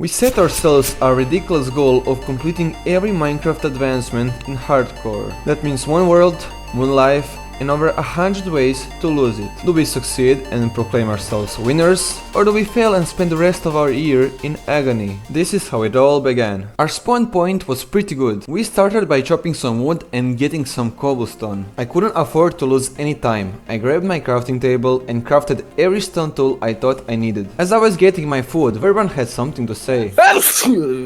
We set ourselves a ridiculous goal of completing every Minecraft advancement in hardcore. That means one world, one life, and over 100 ways to lose it. Do we succeed and proclaim ourselves winners, or do we fail and spend the rest of our year in agony? This is how it all began. Our spawn point was pretty good. We started by chopping some wood and getting some cobblestone. I couldn't afford to lose any time. I grabbed my crafting table and crafted every stone tool I thought I needed. As I was getting my food, Vrban had something to say.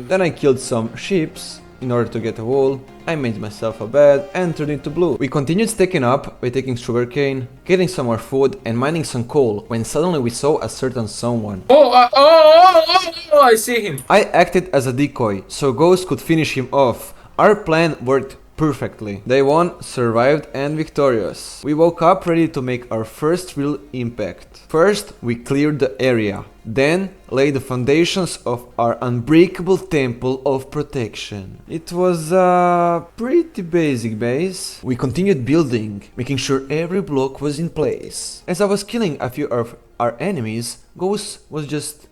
Then I killed some sheep. In order to get a wool, I made myself a bed and turned it to blue. We continued stacking up by taking sugarcane, getting some more food and mining some coal when suddenly we saw a certain someone. I see him. I acted as a decoy, so Ghost could finish him off. Our plan worked perfectly. Day 1 survived and victorious. We woke up ready to make our first real impact. First, we cleared the area. Then, laid the foundations of our unbreakable temple of protection. It was a pretty basic base. We continued building, making sure every block was in place. As I was killing a few of our enemies, Ghost was just,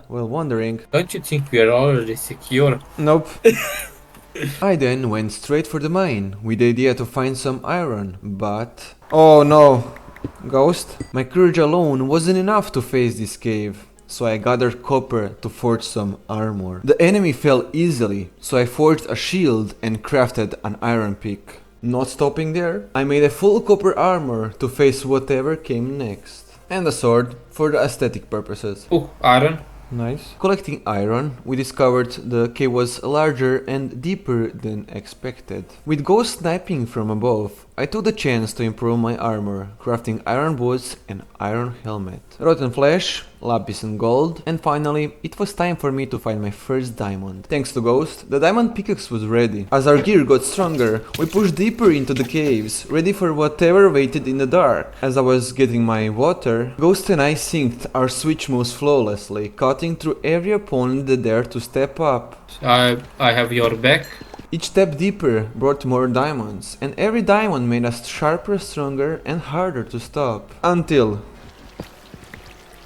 wondering. Don't you think we are already secure? Nope. I then went straight for the mine, with the idea to find some iron, but... Oh no! Ghost? My courage alone wasn't enough to face this cave, so I gathered copper to forge some armor. The enemy fell easily, so I forged a shield and crafted an iron pick. Not stopping there, I made a full copper armor to face whatever came next. And a sword for the aesthetic purposes. Oh, iron. Nice. Collecting iron, we discovered the cave was larger and deeper than expected. With Ghost sniping from above, I took the chance to improve my armor, crafting iron boots and iron helmet. Rotten flesh, lapis and gold, and finally, it was time for me to find my first diamond. Thanks to Ghost, the diamond pickaxe was ready. As our gear got stronger, we pushed deeper into the caves, ready for whatever waited in the dark. As I was getting my water, Ghost and I synced our switch moves flawlessly, cutting through every opponent that dared to step up. I have your back. Each step deeper brought more diamonds, and every diamond made us sharper, stronger, and harder to stop. Until...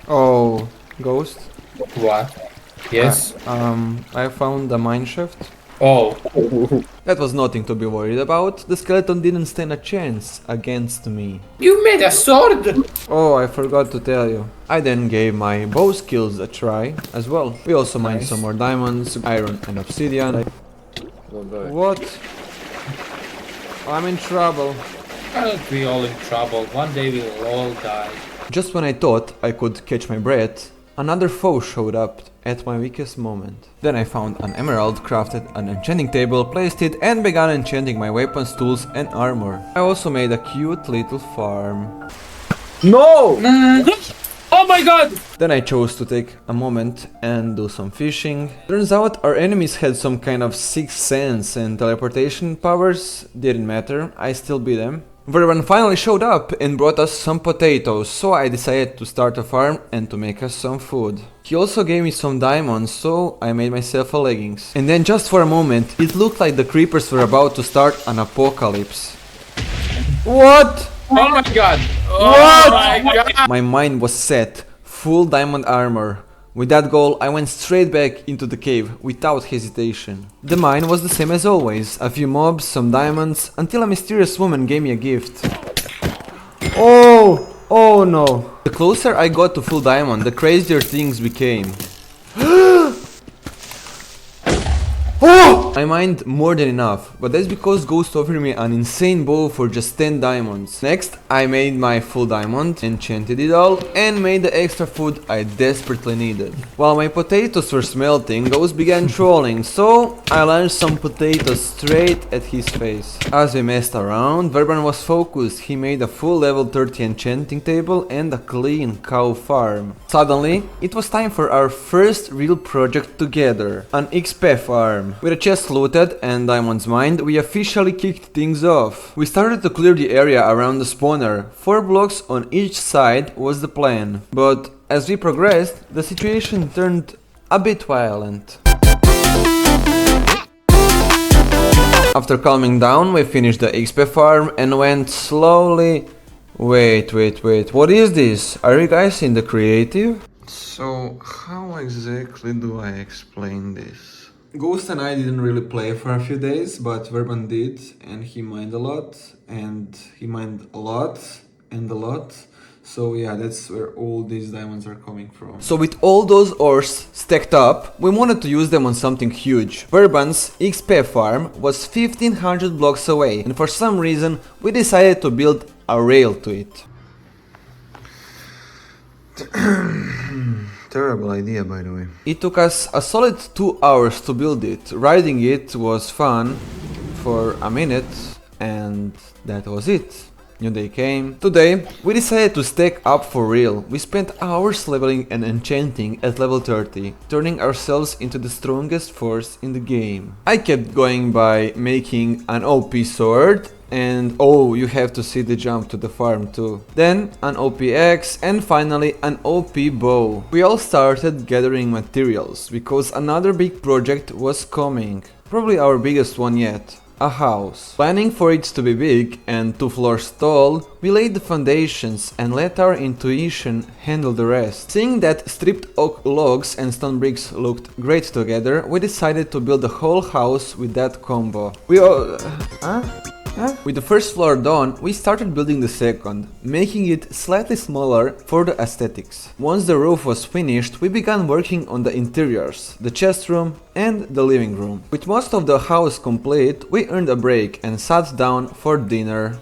Oh, Ghost? What? Yes? I found a mine shaft. Oh. That was nothing to be worried about. The skeleton didn't stand a chance against me. You made a sword! Oh, I forgot to tell you. I then gave my bow skills a try as well. We also mined some more diamonds, iron and obsidian. What? I'm in trouble. Aren't we all in trouble? One day we'll all die. Just when I thought I could catch my breath, another foe showed up at my weakest moment. Then I found an emerald, crafted an enchanting table, placed it and began enchanting my weapons, tools and armor. I also made a cute little farm. No! Oh my god! Then I chose to take a moment and do some fishing. Turns out our enemies had some kind of sixth sense and teleportation powers. Didn't matter, I still beat them. Vrban finally showed up and brought us some potatoes, so I decided to start a farm and to make us some food. He also gave me some diamonds, so I made myself a leggings. And then just for a moment, it looked like the creepers were about to start an apocalypse. What? Oh my god! What? My god! My mind was set, full diamond armor. With that goal, I went straight back into the cave without hesitation. The mine was the same as always, a few mobs, some diamonds, until a mysterious woman gave me a gift. Oh no. The closer I got to full diamond, the crazier things became. Oh! I mined more than enough, but that's because Ghost offered me an insane bow for just 10 diamonds. Next, I made my full diamond, enchanted it all, and made the extra food I desperately needed. While my potatoes were smelting, Ghost began trolling, so I launched some potatoes straight at his face. As we messed around, Vrban was focused. He made a full level 30 enchanting table and a clean cow farm. Suddenly, it was time for our first real project together, an XP farm. With a chest looted and diamonds mined, we officially kicked things off. We started to clear the area around the spawner. 4 blocks on each side was the plan. But as we progressed, the situation turned a bit violent. After calming down, we finished the XP farm and went slowly... Wait, what is this? Are you guys in the creative? So, how exactly do I explain this? Ghost and I didn't really play for a few days, but Vrban did, and he mined a lot, and he mined a lot, and a lot. So yeah, that's where all these diamonds are coming from. So with all those ores stacked up, we wanted to use them on something huge. Vrban's XP farm was 1500 blocks away, and for some reason we decided to build a rail to it. Terrible idea, by the way. It took us a solid 2 hours to build it. Riding it was fun for a minute, and that was it. New day came. Today, we decided to stack up for real. We spent hours leveling and enchanting at level 30, turning ourselves into the strongest force in the game. I kept going by making an OP sword, and oh, you have to see the jump to the farm too. Then an OP axe, and finally an OP bow. We all started gathering materials, because another big project was coming. Probably our biggest one yet. A house. Planning for it to be big and 2 floors tall, we laid the foundations and let our intuition handle the rest. Seeing that stripped oak logs and stone bricks looked great together, we decided to build the whole house with that combo. We all... With the first floor done, we started building the second, making it slightly smaller for the aesthetics. Once the roof was finished, we began working on the interiors, the chest room and the living room. With most of the house complete, we earned a break and sat down for dinner.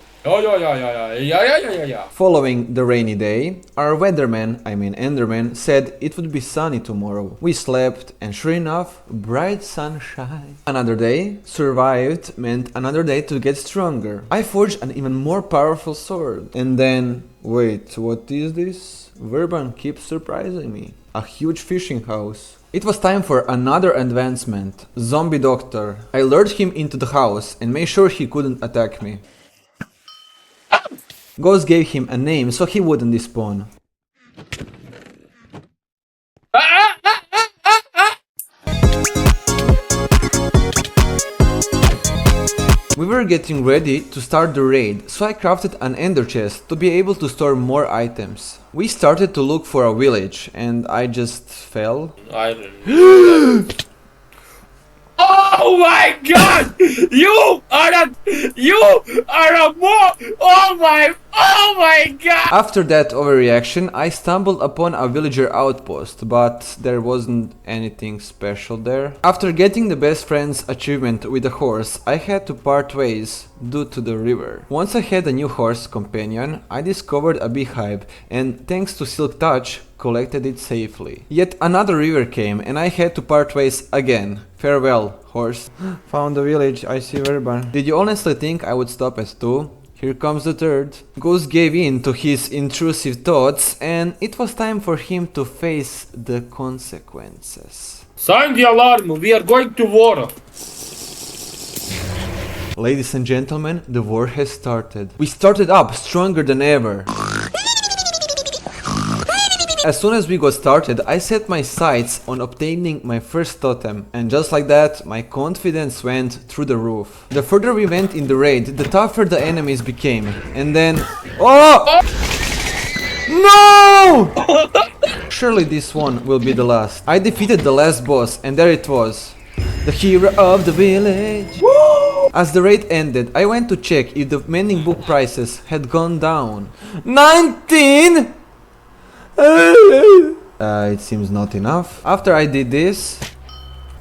Following the rainy day, our weatherman, Enderman, said it would be sunny tomorrow. We slept, and sure enough, bright sunshine. Another day survived meant another day to get stronger. I forged an even more powerful sword. And then, wait, what is this? Vrban keeps surprising me. A huge fishing house. It was time for another advancement. Zombie doctor. I lured him into the house and made sure he couldn't attack me. Ghost gave him a name so he wouldn't despawn. We were getting ready to start the raid, so I crafted an ender chest to be able to store more items. We started to look for a village, and I just fell. I don't Oh my god! You are a oh my god! After that overreaction, I stumbled upon a villager outpost, but there wasn't anything special there. After getting the best friend's achievement with a horse, I had to part ways due to the river. Once I had a new horse companion, I discovered a beehive and thanks to Silk Touch, collected it safely. Yet another river came and I had to part ways again. Farewell, horse. Found the village, I see Vrban. Did you honestly think I would stop at 2? Here comes the third. Ghost gave in to his intrusive thoughts and it was time for him to face the consequences. Sound the alarm, we are going to war. Ladies and gentlemen, the war has started. We started up stronger than ever. As soon as we got started, I set my sights on obtaining my first totem, and just like that, my confidence went through the roof. The further we went in the raid, the tougher the enemies became, and then... Oh! No! Surely this one will be the last. I defeated the last boss, and there it was. The hero of the village. As the raid ended, I went to check if the mending book prices had gone down. 19! It seems not enough. After I did this,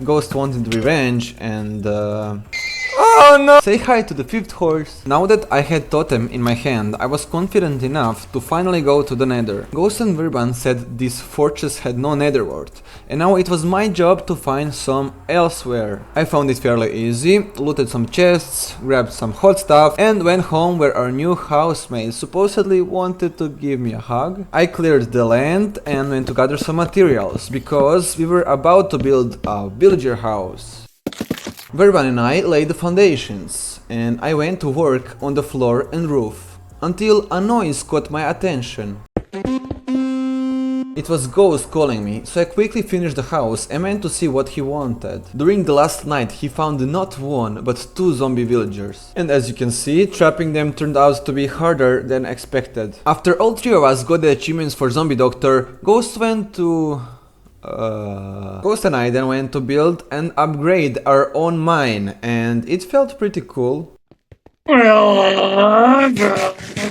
Ghost wanted revenge and oh no! Say hi to the 5th horse. Now that I had totem in my hand, I was confident enough to finally go to the nether. Ghost and Vrban said this fortress had no nether wart, and now it was my job to find some elsewhere. I found it fairly easy, looted some chests, grabbed some hot stuff, and went home where our new housemate supposedly wanted to give me a hug. I cleared the land and went to gather some materials, because we were about to build a villager house. Vrban and I laid the foundations, and I went to work on the floor and roof, until a noise caught my attention. It was Ghost calling me, so I quickly finished the house and went to see what he wanted. During the last night he found not one, but 2 zombie villagers. And as you can see, trapping them turned out to be harder than expected. After all 3 of us got the achievements for Zombie Doctor, Ghost and I then went to build and upgrade our own mine, and it felt pretty cool.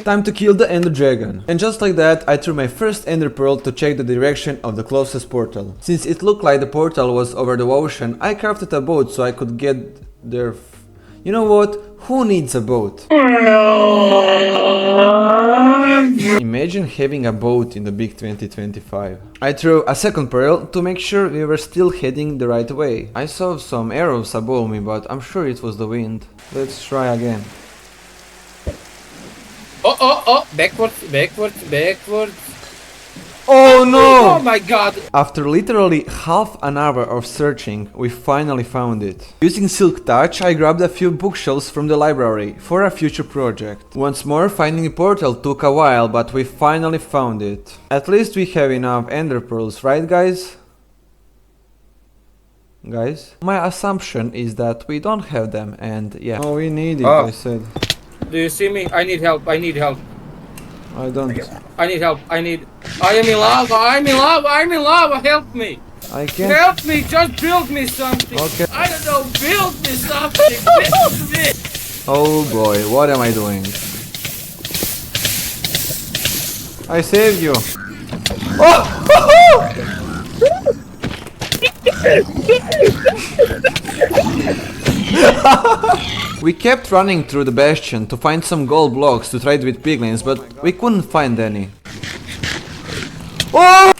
Time to kill the Ender Dragon. And just like that, I threw my first Ender Pearl to check the direction of the closest portal. Since it looked like the portal was over the ocean, I crafted a boat so I could get there. You know what? Who needs a boat? Imagine having a boat in the big 2025. I threw a second pearl to make sure we were still heading the right way. I saw some arrows above me, but I'm sure it was the wind. Let's try again. Oh, backwards. Oh no! Oh my god! After literally half an hour of searching, we finally found it. Using Silk Touch, I grabbed a few bookshelves from the library for a future project. Once more, finding the portal took a while, but we finally found it. At least we have enough Ender Pearls, right guys? My assumption is that we don't have them, and yeah. Oh, we need it, I said. Do you see me? I need help. I don't. I need help. I am in lava. Help me. I can't. Help me. Just build me something. Okay. I don't know. Build me something. Build me. Oh boy, what am I doing? I saved you. Oh! We kept running through the bastion to find some gold blocks to trade with piglins, but we couldn't find any. Oh!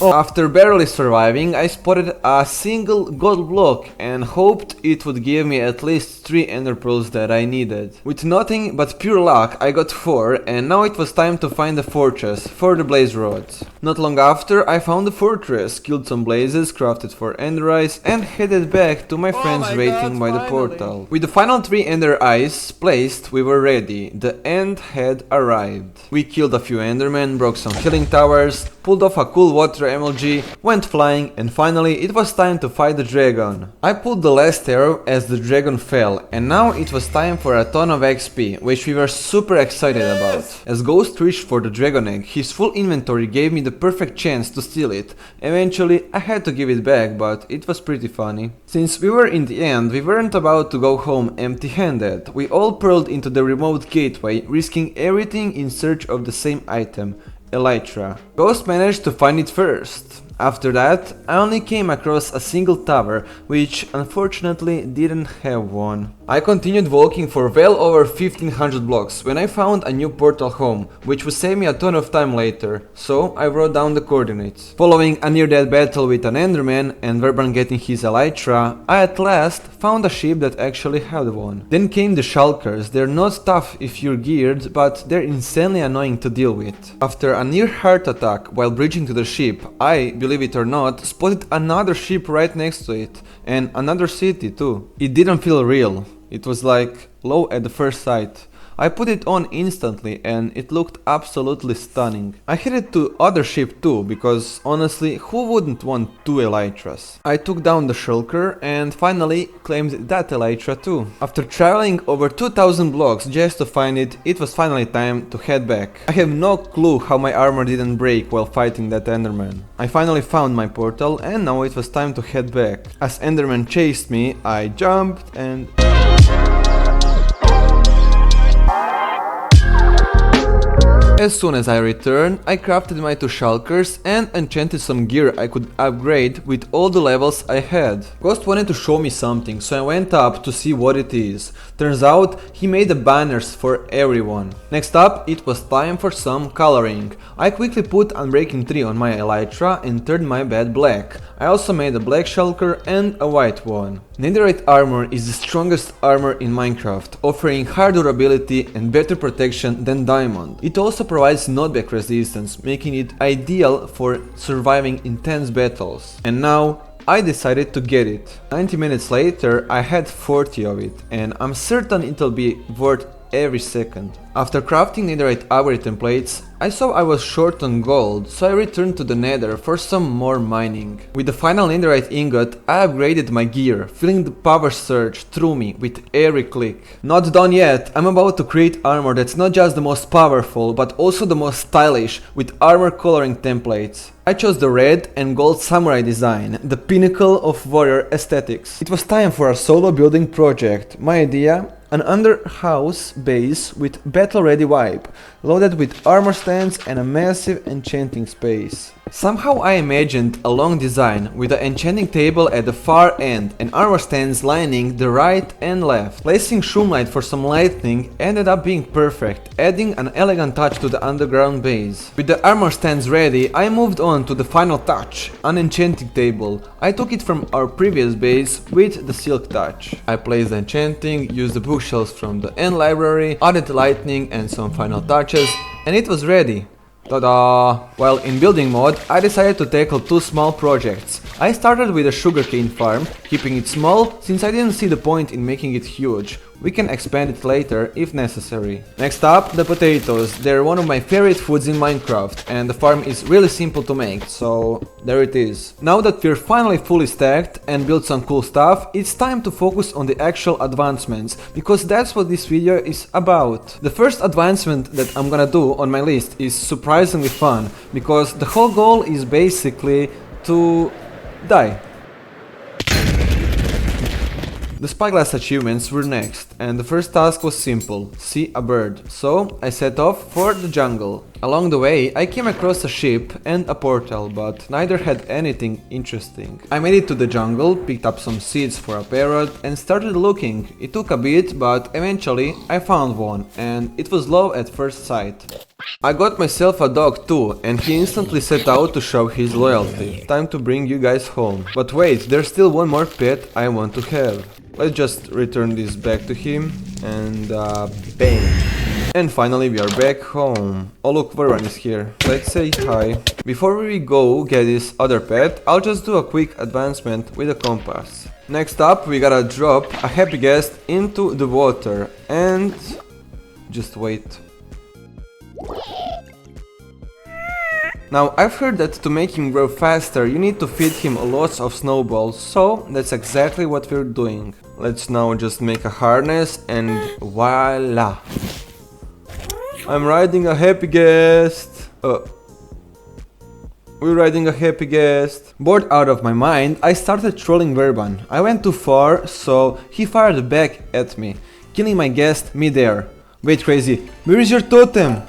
After barely surviving, I spotted a single gold block and hoped it would give me at least 3 ender pearls that I needed. With nothing but pure luck, I got 4, and now it was time to find the fortress for the blaze rods. Not long after, I found the fortress, killed some blazes, crafted 4 ender eyes, and headed back to my friends waiting by the portal. With the final 3 ender eyes placed, we were ready. The end had arrived. We killed a few endermen, broke some healing towers, pulled off a cool water MLG, went flying, and finally it was time to fight the dragon. I pulled the last arrow as the dragon fell, and now it was time for a ton of XP, which we were super excited about. As Ghost reached for the dragon egg, his full inventory gave me the perfect chance to steal it. Eventually I had to give it back, but it was pretty funny. Since we were in the end, we weren't about to go home empty-handed. We all pearled into the remote gateway, risking everything in search of the same item. Elytra. Ghost managed to find it first. After that, I only came across a single tower, which unfortunately didn't have one. I continued walking for well over 1500 blocks when I found a new portal home, which would save me a ton of time later, so I wrote down the coordinates. Following a near-death battle with an enderman and Vrban getting his elytra, I at last found a ship that actually had one. Then came the shulkers. They're not tough if you're geared, but they're insanely annoying to deal with. After a near heart attack while bridging to the ship, I, believe it or not, spotted another ship right next to it, and another city too. It didn't feel real. It was like low at the first sight. I put it on instantly and it looked absolutely stunning. I headed to other ship too, because honestly, who wouldn't want 2 elytras? I took down the shulker and finally claimed that elytra too. After traveling over 2000 blocks just to find it, it was finally time to head back. I have no clue how my armor didn't break while fighting that enderman. I finally found my portal and now it was time to head back. As enderman chased me, I jumped and... As soon as I returned, I crafted my 2 shulkers and enchanted some gear I could upgrade with all the levels I had. Ghost wanted to show me something, so I went up to see what it is. Turns out, he made the banners for everyone. Next up, it was time for some coloring. I quickly put Unbreaking 3 on my elytra and turned my bed black. I also made a black shulker and a white one. Netherite armor is the strongest armor in Minecraft, offering higher durability and better protection than diamond. It also provides knockback resistance, making it ideal for surviving intense battles. And now, I decided to get it. 90 minutes later, I had 40 of it, and I'm certain it'll be worth every second. After crafting netherite ivory templates, I saw I was short on gold, so I returned to the nether for some more mining. With the final netherite ingot, I upgraded my gear, feeling the power surge through me with every click. Not done yet, I'm about to create armor that's not just the most powerful, but also the most stylish, with armor coloring templates. I chose the red and gold samurai design, the pinnacle of warrior aesthetics. It was time for a solo building project. My idea? An under-house base with battle-ready vibe, loaded with armor stands and a massive enchanting space. Somehow I imagined a long design with an enchanting table at the far end and armor stands lining the right and left. Placing shroomlight for some lighting ended up being perfect, adding an elegant touch to the underground base. With the armor stands ready, I moved on to the final touch, an enchanting table. I took it from our previous base with the silk touch. I placed the enchanting, used the bookshelves from the end library, added lightning and some final touches, and it was ready. Ta-da! While in building mode, I decided to tackle two small projects. I started with a sugarcane farm, keeping it small since I didn't see the point in making it huge. We can expand it later if necessary. Next up, the potatoes. They're one of my favorite foods in Minecraft and the farm is really simple to make, so there it is. Now that we're finally fully stacked and built some cool stuff, it's time to focus on the actual advancements, because that's what this video is about. The first advancement that I'm gonna do on my list is surprisingly fun, because the whole goal is basically to die. The spyglass achievements were next, and the first task was simple: see a bird. So I set off for the jungle. Along the way, I came across a ship and a portal, but neither had anything interesting. I made it to the jungle, picked up some seeds for a parrot, and started looking. It took a bit, but eventually I found one, and it was love at first sight. I got myself a dog too, and he instantly set out to show his loyalty. Time to bring you guys home. But wait, there's still one more pet I want to have. Let's just return this back to him, and bang. And finally we are back home. Oh look, Vrban is here. Let's say hi. Before we go get this other pet, I'll just do a quick advancement with a compass. Next up, we gotta drop a happy guest into the water, and just wait. Now, I've heard that to make him grow faster, you need to feed him lots of snowballs, so that's exactly what we're doing. Let's now just make a harness and voila! I'm riding a happy guest! We're riding a happy guest. Bored out of my mind, I started trolling Vrban. I went too far, so he fired back at me, killing my guest mid-air. Wait, crazy, where is your totem?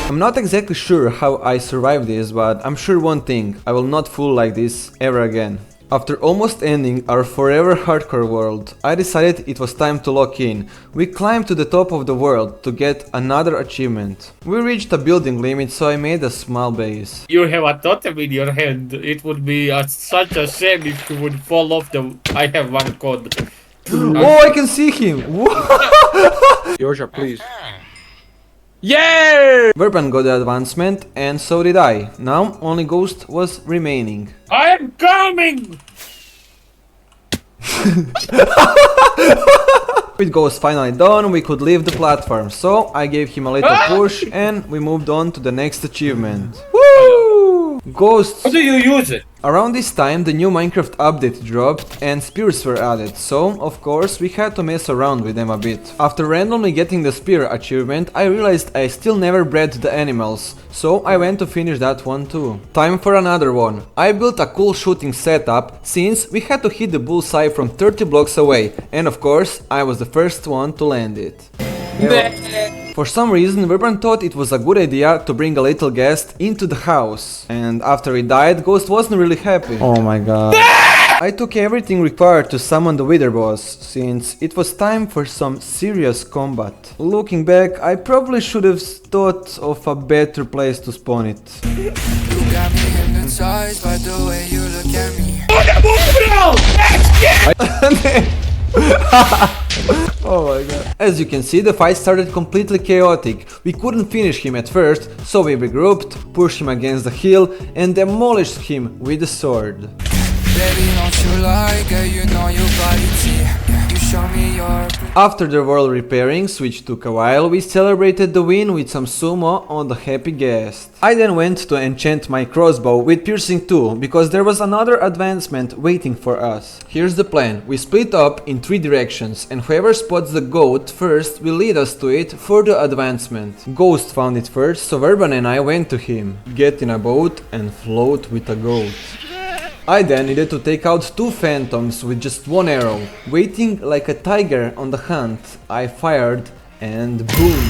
I'm not exactly sure how I survived this, but I'm sure one thing: I will not fool like this ever again. After almost ending our forever hardcore world, I decided it was time to lock in. We climbed to the top of the world to get another achievement. We reached a building limit, so I made a small base. You have a totem in your hand. It would be such a shame if you would fall off the... I have one code. Oh, I can see him! Georgia, please. Yeah! Vrban got the advancement, and so did I. Now only Ghost was remaining. I am coming! With Ghost finally done, we could leave the platform, so I gave him a little push and we moved on to the next achievement. Woo! Ghosts! How do you use it? Around this time the new Minecraft update dropped and spears were added, so of course we had to mess around with them a bit. After randomly getting the spear achievement, I realized I still never bred the animals, so I went to finish that one too. Time for another one. I built a cool shooting setup, since we had to hit the bullseye from 30 blocks away, and of course I was the first one to land it. For some reason, Vrban thought it was a good idea to bring a little guest into the house. And after he died, Ghost wasn't really happy. Oh my god. I took everything required to summon the Wither boss, since it was time for some serious combat. Looking back, I probably should have thought of a better place to spawn it. You got me hypnotized by the way you look at me. Oh my god. As you can see, the fight started completely chaotic. We couldn't finish him at first, so we regrouped, pushed him against the hill and demolished him with the sword. Baby, don't you lie, girl, you know your body T. You show me your... After the world repairings, which took a while, we celebrated the win with some sumo on the happy guest. I then went to enchant my crossbow with piercing 2, because there was another advancement waiting for us. Here's the plan. We split up in 3 directions, and whoever spots the goat first will lead us to it for the advancement. Ghost found it first, so Vrban and I went to him. Get in a boat and float with a goat. I then needed to take out 2 phantoms with just 1 arrow. Waiting like a tiger on the hunt, I fired and boom.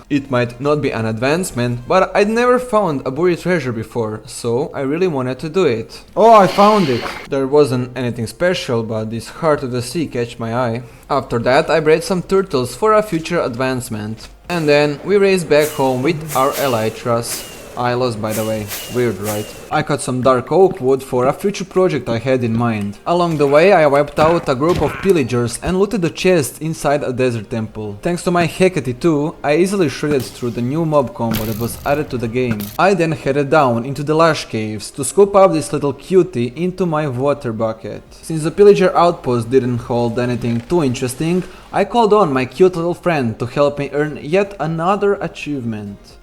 It might not be an advancement, but I'd never found a buried treasure before, so I really wanted to do it. Oh, I found it! There wasn't anything special, but this heart of the sea catch my eye. After that, I bred some turtles for a future advancement. And then we raced back home with our elytras. I lost, by the way. Weird, right? I cut some dark oak wood for a future project I had in mind. Along the way, I wiped out a group of pillagers and looted the chest inside a desert temple. Thanks to my Hecate 2, I easily shredded through the new mob combo that was added to the game. I then headed down into the lush caves to scoop up this little cutie into my water bucket. Since the pillager outpost didn't hold anything too interesting, I called on my cute little friend to help me earn yet another achievement.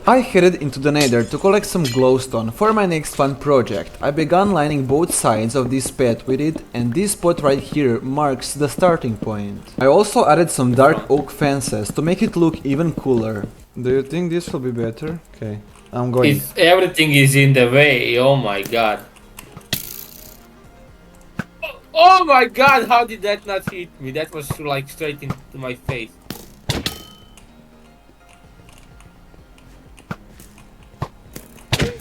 I headed into the nether to collect some glowstone for my next fun project. I began lining both sides of this path with it, and this spot right here marks the starting point. I also added some dark oak fences to make it look even cooler. Do you think this will be better? Okay, I'm going. If everything is in the way, oh my god. Oh my god, how did that not hit me? That was like straight into my face.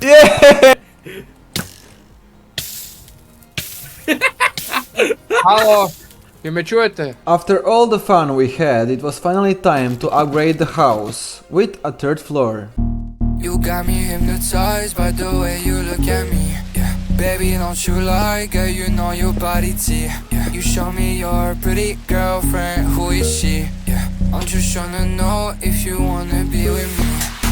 Yeah! Halo, jel me čujete? After all the fun we had, it was finally time to upgrade the house with a 3rd floor. You got me hypnotized by the way you look at me. Yeah. Baby, don't you lie, girl, you know your body T. Yeah. You show me your pretty girlfriend, who is she? Yeah. I'm just tryna know if you wanna be with me,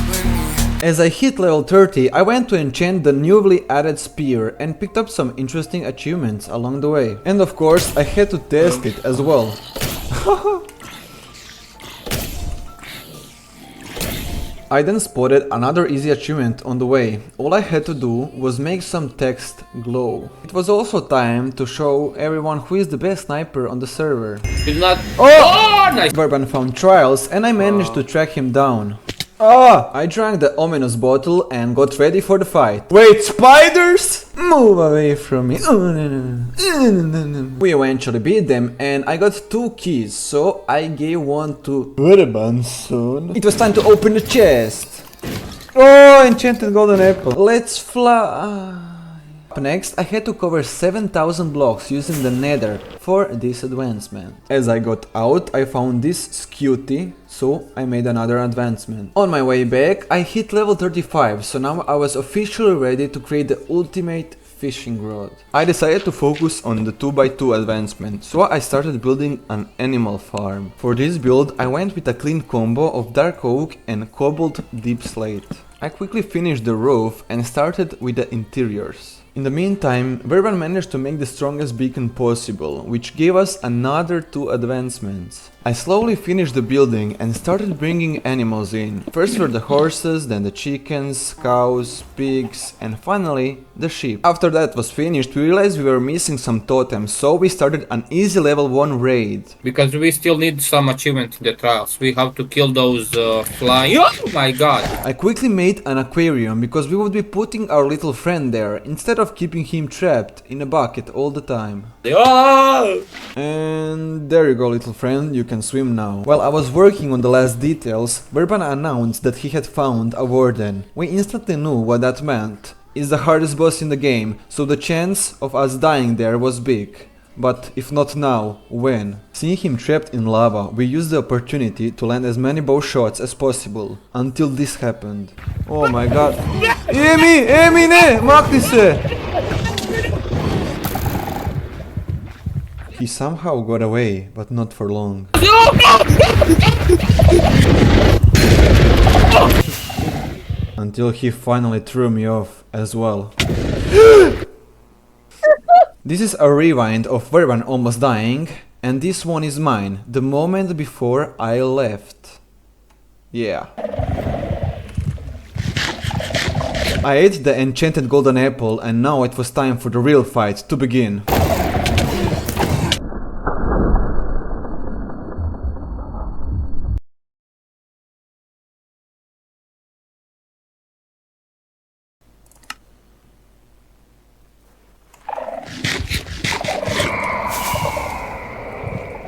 with me. As I hit level 30, I went to enchant the newly added spear and picked up some interesting achievements along the way. And of course, I had to test it as well. I then spotted another easy achievement on the way. All I had to do was make some text glow. It was also time to show everyone who is the best sniper on the server. It's not. Oh! Nice. Vrban found trials and I managed to track him down. Ah! I drank the ominous bottle and got ready for the fight. Wait, spiders? Move away from me. We eventually beat them and I got 2 keys, so I gave one to Vrban soon. It was time to open the chest. Oh, enchanted golden apple. Let's fly. Next, I had to cover 7,000 blocks using the nether for this advancement. As I got out, I found this scutty, so I made another advancement. On my way back, I hit level 35, so now I was officially ready to create the ultimate fishing rod. I decided to focus on the 2x2 advancement, so I started building an animal farm. For this build, I went with a clean combo of dark oak and cobalt deep slate. I quickly finished the roof and started with the interiors. In the meantime, Vrban managed to make the strongest beacon possible, which gave us another 2 advancements. I slowly finished the building and started bringing animals in. First were the horses, then the chickens, cows, pigs, and finally the sheep. After that was finished, we realized we were missing some totems, so we started an easy level 1 raid. Because we still need some achievement in the trials. We have to kill those flying. Oh my god! I quickly made an aquarium because we would be putting our little friend there instead of keeping him trapped in a bucket all the time. Oh! And there you go, little friend, you can swim now. While I was working on the last details, Vrban announced that he had found a warden. We instantly knew what that meant. It's the hardest boss in the game, so the chance of us dying there was big. But if not now, when? Seeing him trapped in lava, we used the opportunity to land as many bow shots as possible, until this happened. Oh my god. Emi! Emi ne! Makni se! He somehow got away, but not for long. Until he finally threw me off as well. This is a rewind of Vrban almost dying, and this one is mine, the moment before I left. Yeah. I ate the enchanted golden apple, and now it was time for the real fight to begin.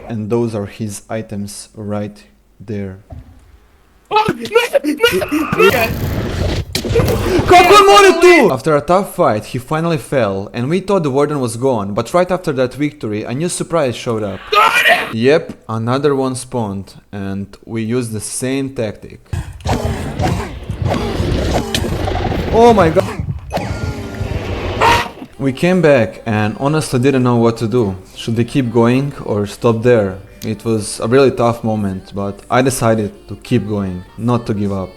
And those are his items right there. After a tough fight, he finally fell, and we thought the warden was gone, but right after that victory, a new surprise showed up. Yep, another one spawned, and we used the same tactic. Oh my god! We came back and honestly didn't know what to do. Should we keep going or stop there? It was a really tough moment, but I decided to keep going, not to give up.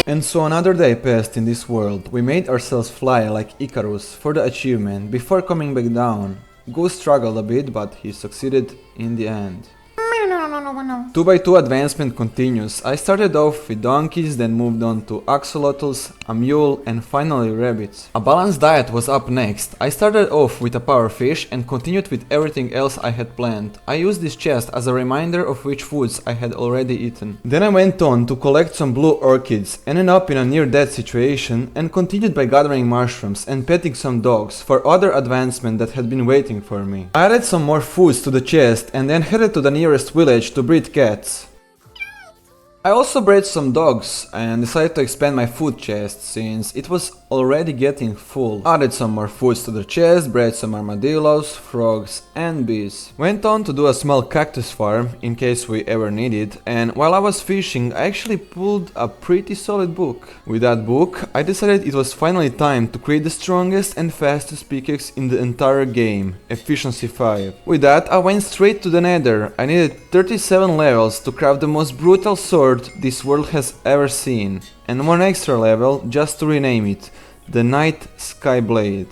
And so another day passed in this world. We made ourselves fly like Icarus for the achievement before coming back down. Goose struggled a bit, but he succeeded in the end. 2x2 advancement continues. I started off with donkeys, then moved on to axolotls, a mule, and finally rabbits. A balanced diet was up next. I started off with a power fish and continued with everything else I had planned. I used this chest as a reminder of which foods I had already eaten. Then I went on to collect some blue orchids, ended up in a near-death situation, and continued by gathering mushrooms and petting some dogs for other advancement that had been waiting for me. I added some more foods to the chest and then headed to the nearest village to breed cats. I also bred some dogs and decided to expand my food chest since it was already getting full. Added some more foods to the chest, bred some armadillos, frogs and bees. Went on to do a small cactus farm in case we ever need it, and while I was fishing I actually pulled a pretty solid book. With that book I decided it was finally time to create the strongest and fastest pickaxe in the entire game, Efficiency 5. With that I went straight to the Nether. I needed 37 levels to craft the most brutal sword this world has ever seen, and one extra level just to rename it, the Night Sky Blade.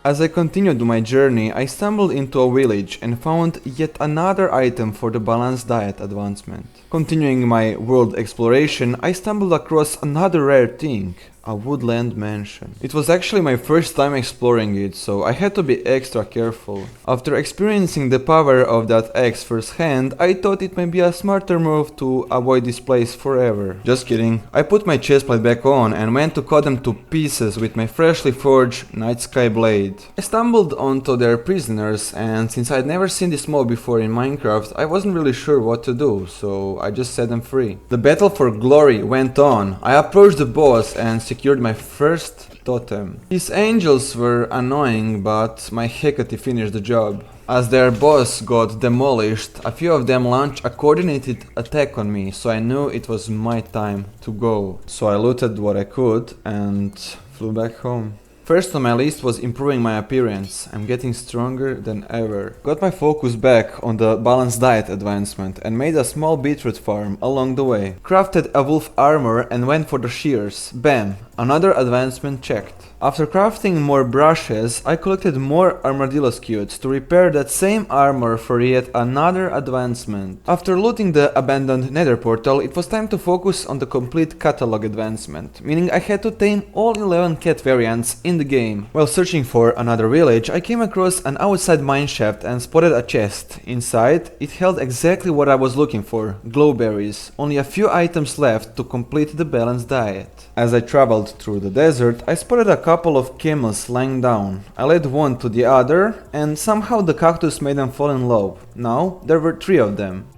As I continued my journey, I stumbled into a village and found yet another item for the balanced diet advancement. Continuing my world exploration, I stumbled across another rare thing, a woodland mansion. It was actually my first time exploring it, so I had to be extra careful. After experiencing the power of that axe firsthand, I thought it might be a smarter move to avoid this place forever. Just kidding. I put my chestplate back on and went to cut them to pieces with my freshly forged Night Sky Blade. I stumbled onto their prisoners, and since I'd never seen this mob before in Minecraft, I wasn't really sure what to do, so I just set them free. The battle for glory went on. I approached the boss and secured my first totem. His angels were annoying, but my Hecate finished the job. As their boss got demolished, a few of them launched a coordinated attack on me, so I knew it was my time to go. So I looted what I could and flew back home. First on my list was improving my appearance. I'm getting stronger than ever. Got my focus back on the balanced diet advancement and made a small beetroot farm along the way. Crafted a wolf armor and went for the shears. Bam! Another advancement checked. After crafting more brushes, I collected more armadillo scutes to repair that same armor for yet another advancement. After looting the abandoned nether portal, it was time to focus on the complete catalog advancement, meaning I had to tame all 11 cat variants in the game. While searching for another village, I came across an outside mineshaft and spotted a chest. Inside, it held exactly what I was looking for, glowberries. Only a few items left to complete the balanced diet. As I traveled through the desert, I spotted a couple of camels lying down. I led one to the other, and somehow the cactus made them fall in love. Now, there were 3 of them.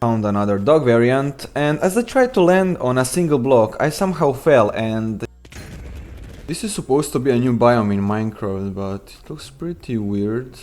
Found another dog variant, and as I tried to land on a single block, I somehow fell and This is supposed to be a new biome in Minecraft, but it looks pretty weird.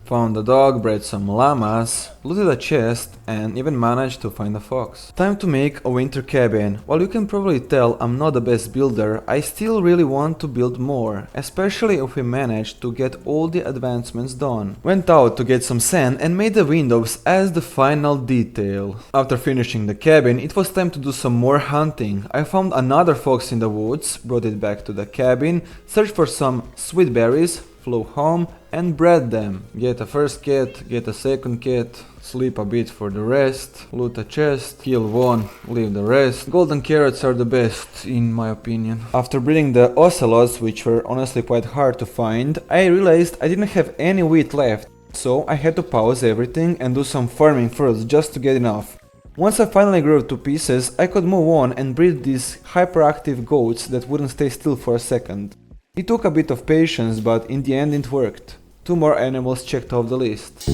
Found a dog, bred some llamas, looted a chest, and even managed to find a fox. Time to make a winter cabin. While you can probably tell I'm not the best builder, I still really want to build more, especially if we manage to get all the advancements done. Went out to get some sand and made the windows as the final detail. After finishing the cabin, it was time to do some more hunting. I found another fox in the woods, brought it back to the cabin, searched for some sweet berries, flew home and bred them. Get a first cat, get a second cat, sleep a bit for the rest, loot a chest, kill one, leave the rest. Golden carrots are the best, in my opinion. After breeding the ocelots, which were honestly quite hard to find, I realized I didn't have any wheat left, so I had to pause everything and do some farming first just to get enough. Once I finally grew to pieces, I could move on and breed these hyperactive goats that wouldn't stay still for a second. It took a bit of patience, but in the end it worked. 2 more animals checked off the list.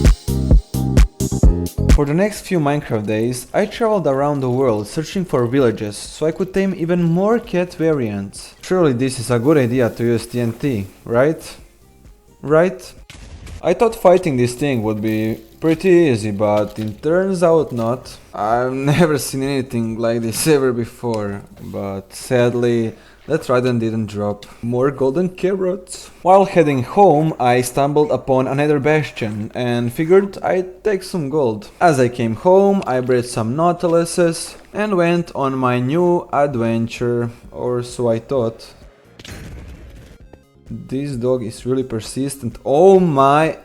For the next few Minecraft days, I traveled around the world searching for villages so I could tame even more cat variants. Surely this is a good idea to use TNT, right? Right? I thought fighting this thing would be pretty easy, but it turns out not. I've never seen anything like this ever before, but sadly that trident didn't drop. More golden carrots. While heading home, I stumbled upon another bastion and figured I'd take some gold. As I came home, I bred some nautiluses and went on my new adventure, or so I thought. This dog is really persistent. Oh my...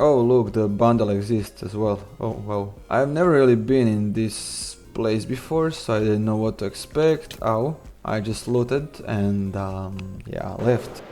Oh look, the bundle exists as well. Oh wow. I've never really been in this place before, so I didn't know what to expect. Ow. I just looted and yeah, left.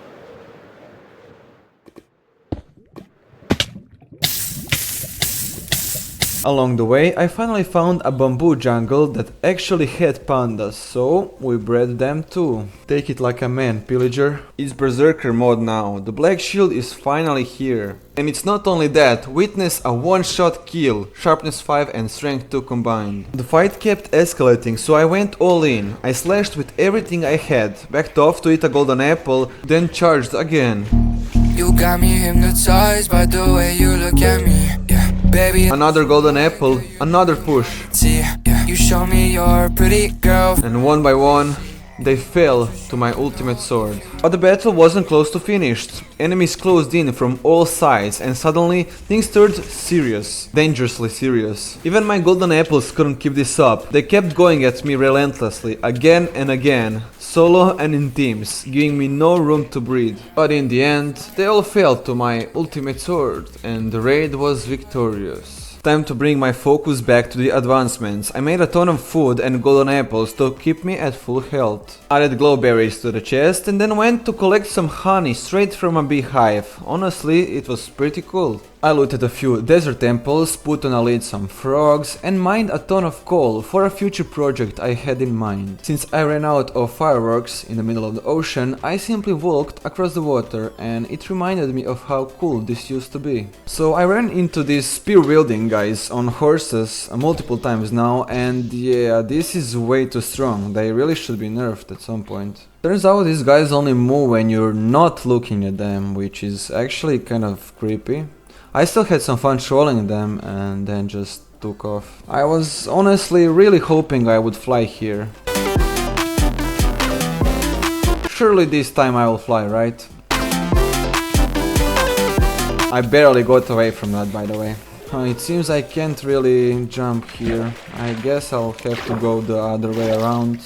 Along the way, I finally found a bamboo jungle that actually had pandas, so we bred them too. Take it like a man, pillager. It's berserker mode now, the black shield is finally here. And it's not only that, witness a one-shot kill, sharpness 5 and strength 2 combined. The fight kept escalating, so I went all in. I slashed with everything I had, backed off to eat a golden apple, then charged again. You got me hypnotized by the way you look at me, yeah, baby. Another golden apple, another push. See, yeah, you show me your pretty girl. And one by one, they fell to my ultimate sword. But the battle wasn't close to finished. Enemies closed in from all sides and suddenly things turned serious. Dangerously serious. Even my golden apples couldn't keep this up. They kept going at me relentlessly, again and again. Solo and in teams, giving me no room to breathe. But in the end, they all fell to my ultimate sword and the raid was victorious. Time to bring my focus back to the advancements. I made a ton of food and golden apples to keep me at full health. Added glowberries to the chest and then went to collect some honey straight from a beehive. Honestly, it was pretty cool. I looted a few desert temples, put on a lid some frogs and mined a ton of coal for a future project I had in mind. Since I ran out of fireworks in the middle of the ocean, I simply walked across the water and it reminded me of how cool this used to be. So I ran into these spear-wielding guys on horses multiple times now and yeah, this is way too strong. They really should be nerfed at some point. Turns out these guys only move when you're not looking at them, which is actually kind of creepy. I still had some fun trolling them and then just took off. I was honestly really hoping I would fly here. Surely this time I will fly, right? I barely got away from that, by the way. It seems I can't really jump here. I guess I'll have to go the other way around.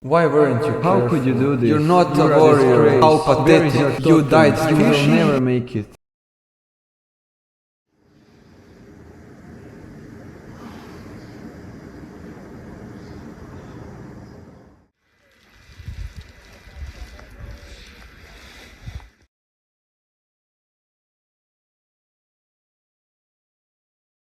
Why weren't you? How could you do this? You're not a warrior. How pathetic. You died. You will never make it.